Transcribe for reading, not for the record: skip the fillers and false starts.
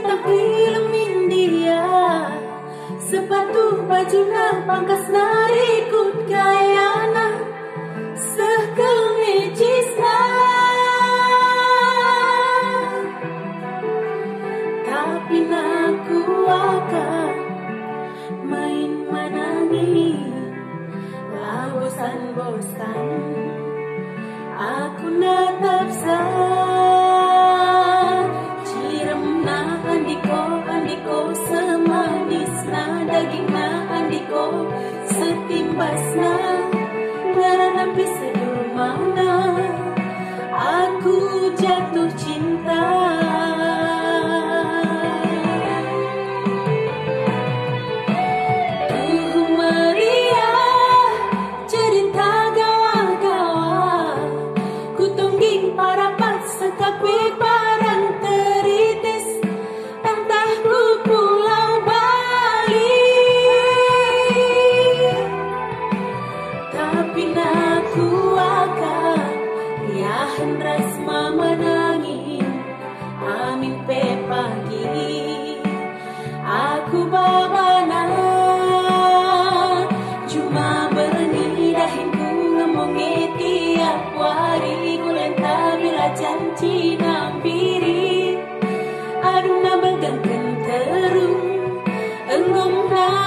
tentang film India, sepatu baju na pangkas narikut kayana sekelmecisna. Tapi naku akan main manangi bosan-bosan aku natap sa ciram na andiko semanis na daging na andiko setimbas na naranapi sedumana aku jatuh cinta. Tapi parang teritis entahku pulau Bali. Tapi naku akan riahan ras memenangi amin pe pagi aku babana cuma bernidahinku ngomongi tiap hari gulenta bila janji nampiri aduh na bagangkan terung enggom na